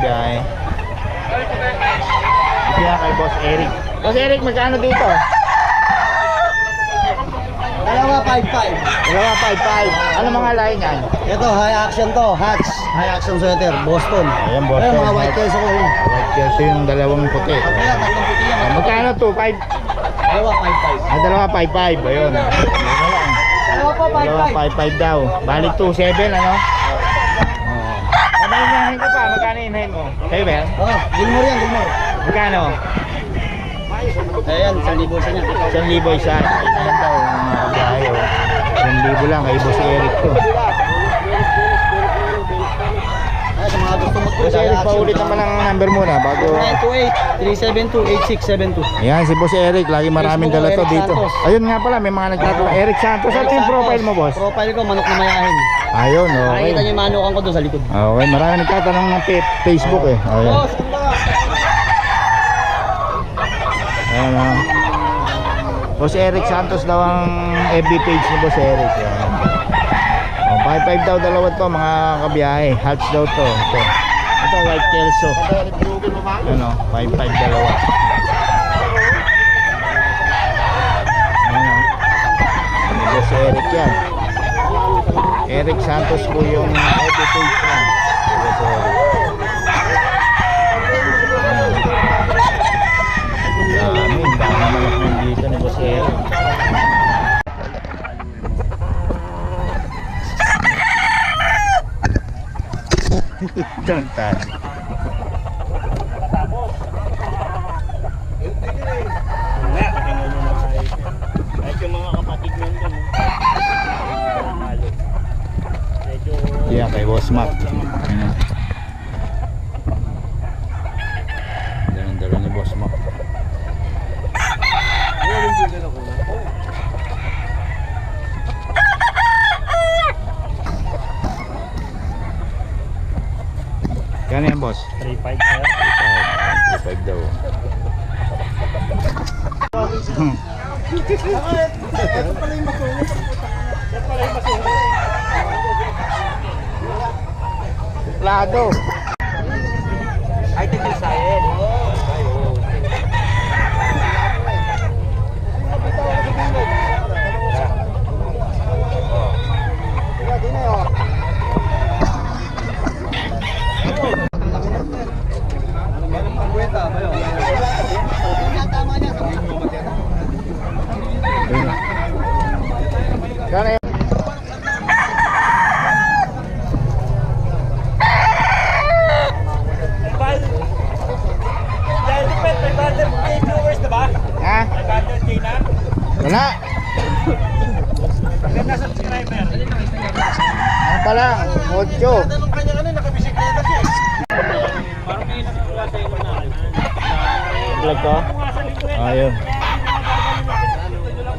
biyahe. Ito yan kay Boss Eric. Boss Eric, magkano dito? Dalawa 5-5. Dalawa 5-5. Ano mga lahi niyan? Ito, high action to, hats. High action sweater, Boston. Ayan, Boston. Ayan, mga white tails ako yun. White jersey yung dalawang puti. Kaya, tatlong puti yan. Magkano to? 5? Dalawa 5-5. Dalawa 5-5. Ayun. Mura lang. Dalawa po Dalawa 5-5 daw. Balik 2-7 ano? Ano inahin ko pa? Magkano inahin mo? Kayo ba yan? Oh, Gilmore yan, Gilmore. Magkano? Ayan, 1,000 isa niya. 1,000 isa. Ayan daw mga kabayo. 1,000 lang kay Boss Eric to. Ay, sa mga gusto Boss Eric, paulit naman ang number muna bago. 928-372-8672. Ayan si Boss Eric, lagi maraming dala to Eric dito. Santos. Ayun nga pala, may mga nagtatanong. Eric Santos, ano yung profile mo, boss? Profile ko, manok na mayahin. Ayun, okay. Nakikita niyo yung manukan ko doon sa likod. Okay, maraming nagtatanong ng Facebook eh. Ayun. Boss, ano ba? Ayan o. Boss Eric Santos daw ang FB page ni Boss Eric. Ayan. 5-5 daw dalawa to mga kabiyahe. Hats daw to. Ito white kelso. Ano, 5-5 dalawa. Ayan o. Ni Boss Eric yan. Eric Santos po yung FB page niya. Boss Eric. Dami manok nandito ni Boss Eric. Tantan. Kahit yung mga kapatid nandun. Yan kay Boss Mac. Dala ni Boss Mac. Kano yan, boss? 3-5 sir. 3-5 daw. Ito pala yung masungit. Ito pala yung masungit. Lado. Ay, tigil sa akin. Kano yan? Ha? Wala. Ano pa lang? 8. Vlog ko? Ayun.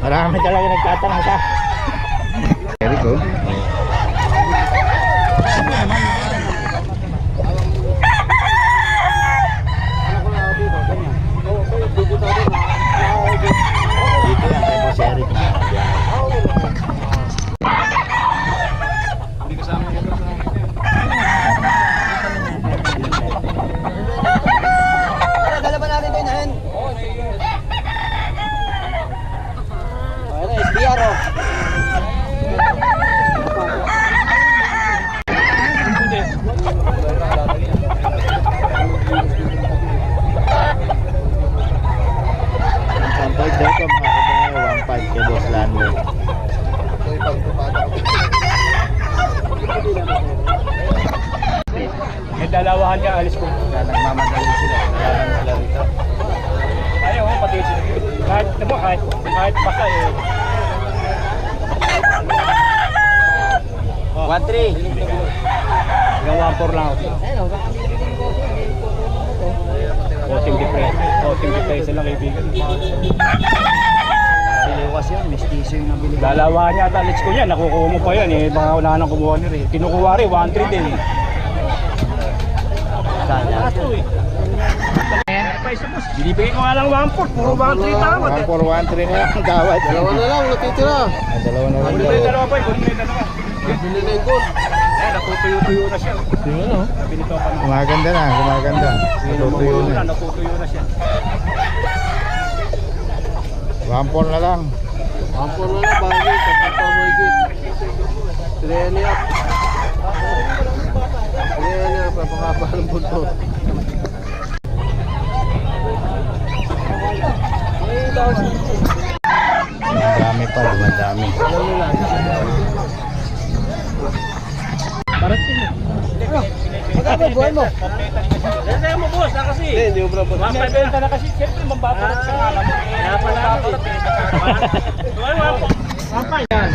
Marami talaga nagtatanong sa Eric oh. Dito yan kay Boss Eric na hindi kasama yung Dala ba natin ito inahin? Ano, SBR oh. Sampag daw ko mga kabahay 1.5 kay Boss Lando. May dalawahan niya, alis ko. Nagmamadali sila. Kaya sila rito. Ayaw, pati sila. Kahit, diba, kahit basta eh. 1.3. Hanggang 1.4 lang ako. Coating depresa lang kaibigan. Biliwas yun, mestizo yung nabili. Dalawahan niya, alis ko yan. Nakukuha mo pa yan eh. Baka unahan ng kumuha niya rin. Kinukuha rin, 1.3 din eh. Kaya. Binibigay ko nga lang 1.4. Puro 1.3 tawad eh. 1.4, 1.3 na lang ang tawad. Dalawa na lang, natitira. Dalawa na lang. Kunin mo yung dalawa pa eh. Kunin mo yung dalawa. Bili na yung gold. Eh, natutuyo-tuyo na siya. Yun, no? Binito pa na. Gumaganda na, gumaganda. Natutuyo na. Natutuyo na siya. 1.4 na lang. Ampon na lang, bagay. Kapag pa mo higit. 3 and a half. 3 and a half, napakapa ng buntot. Madami pa, madami. Alam mo lang. Parang sino? Magkano buhay mo? Hindi mo boss, na kasi. Hindi mo pala po. Mapabenta na kasi. Siyempre, mambabarat sa alam mo. Kaya pala ako. Mamay. Yan.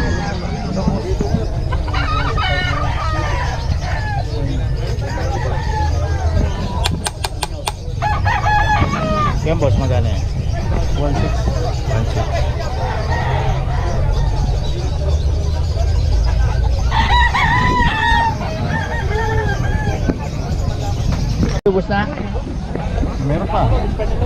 Yan boss, magkano yan? 1.6. 1.6. Ubus na? Meron pa.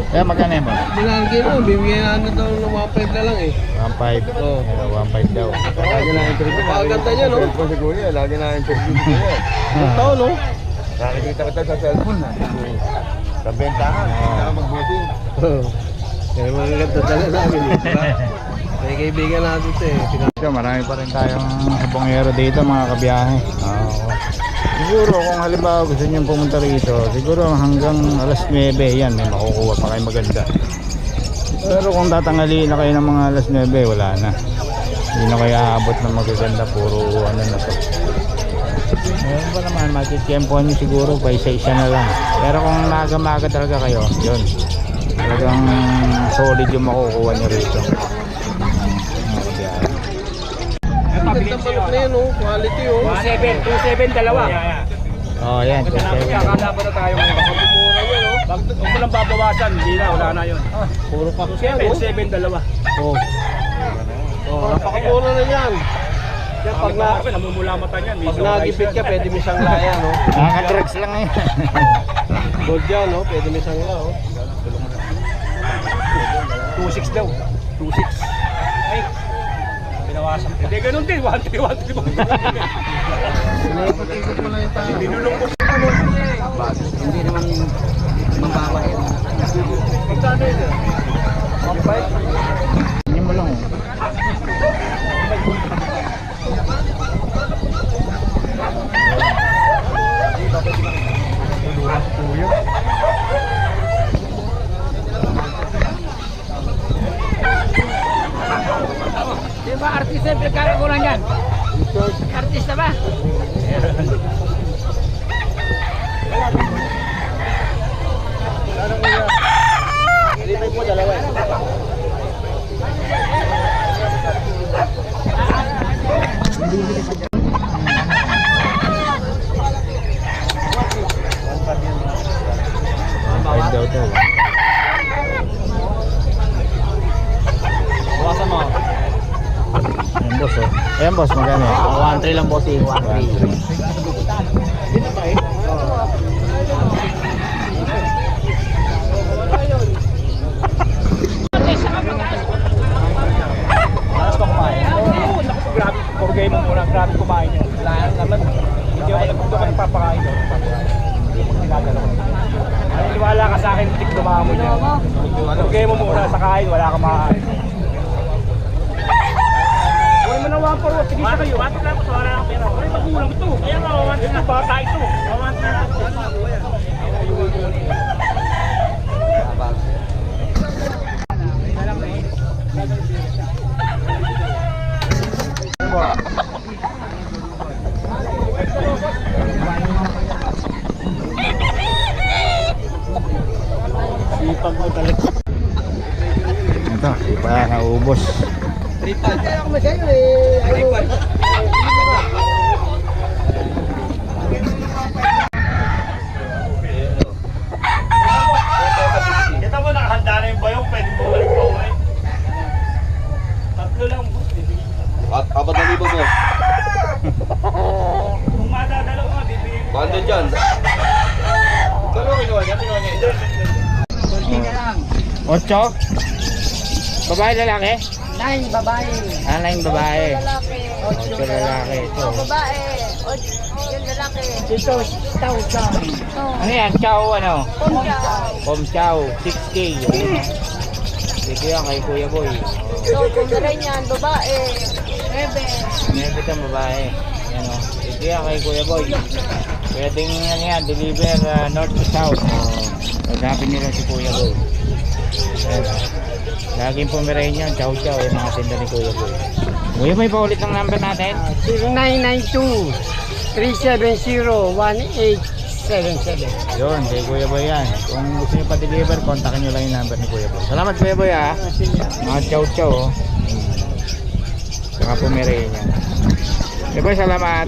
Kaya magkano yan boss? Binalagi mo, bibigyan na ano daw ng 1.5 na lang eh. 1.5. Oo. 1.5 daw. Lagi na interview. Pagkaganda niya, no? Cellphone si Kuya, lagi na interview si Kuya. Ang tao, no? Nakikita kita sa cellphone na. Sa bentahan, kailangan mag-meeting. Oo. Kaya magaganda talaga namin eh. Diba? May kaibigan natin ito eh. So, marami pa rin tayong bongero dito mga kabiyahe. Siguro kung halimbawa gusto nyo pumunta rito, siguro hanggang alas 9 yan, may makukuha pa kayo maganda. Pero kung tatangaliin na kayo ng mga alas 9, wala na. Hindi na kayo aabot ng magaganda, puro ano na to. Meron pa naman, makikempohan nyo siguro pa isa-isa na lang. Pero kung maga-maga talaga kayo, yun. Talagang solid yung makukuha nyo rito. Mga kabiyahe. Maganda manok na yun, oh. Quality, oh. 2.7, dalawa. Oh, yan. Kakala pa na tayo ngayon. Mura yan, oh. Huwag mo lang babawasan, hindi na, wala na yun. Puro pa siya, no? 2.7, dalawa. Oh. Oh, napakamura na yan. Yan, pag namumula mata niyan. pag nagipit ka, pwede may sangla yan, no? Nakaka-drugs lang yan. Gold yan, no? Pwede may sangla, oh. 2.6 daw. 2.6. Ay, binawasan. Hindi, ganun din. 1.3. Sinipot-ikot mo lang yung tao. Binulong ko. Hindi naman mabawa yan. Magkano yun? Hindi mo lang. Di ba artista yung pinagkakakulan yan? Artista ba? Limit mo dalawa eh. Five daw to. Bawasan mo. Ayan boss oh. Ayan boss, magkano? 1-3 lang boss eh, 1-3. Alas pa kumain. Oo, naku, grabe. Purgay mo muna, grabe kumain yun. Wala naman. Hindi ako nagpapakain doon. Hindi mo ginagalaw. Maniwala ka sa akin, tik dumamo niya. Purgay mo muna sa kain, wala kang makakain. Huwag mo na 1-4, sige sa kayo. Wato lang, wala kang pera. Ay, magulang ito. Kaya nga, ito, bata ito. Sipag mo talaga. Ito, di pa naubos. Kaya ako masaya eh. Ayun. Kita mo, nakahanda na yung bayong, pwede bumalik pa uwi. Tatlo lang, boss. Apat na libo mo. Kung madadalaw nga, bibigyan ko. Bando dyan. Pero kinuha niya. Ocho? Babae lalaki? 9 babae. 9 babae. Lalaki. 8 lalaki. Ito. Babae. 8 lalaki. Ito, chow. Oh. Ano yan? Chow ano? Kuya. Pom chow, 6K. Sige yan kay Kuya Boy. So, Pomeranian, babae. 9. Meron itong babae. Yan o. Sige yan kay Kuya Boy. Pwedeng ano yan, deliver north to south. Pagkapin nyo lang si Kuya Boy. Ayan. Laging Pomeranian, chow chow yung mga tinda ni Kuya Boy. Kuya Boy, paulit ang number natin. 0992-370-1877. Yun, kay Kuya Boy yan. Kung gusto nyo pa-deliver, kontakin nyo lang yung number ni Kuya Boy. Salamat Kuya Boy ha. Mga chow chow oh. Saka Pomeranian. Kuya Boy, salamat.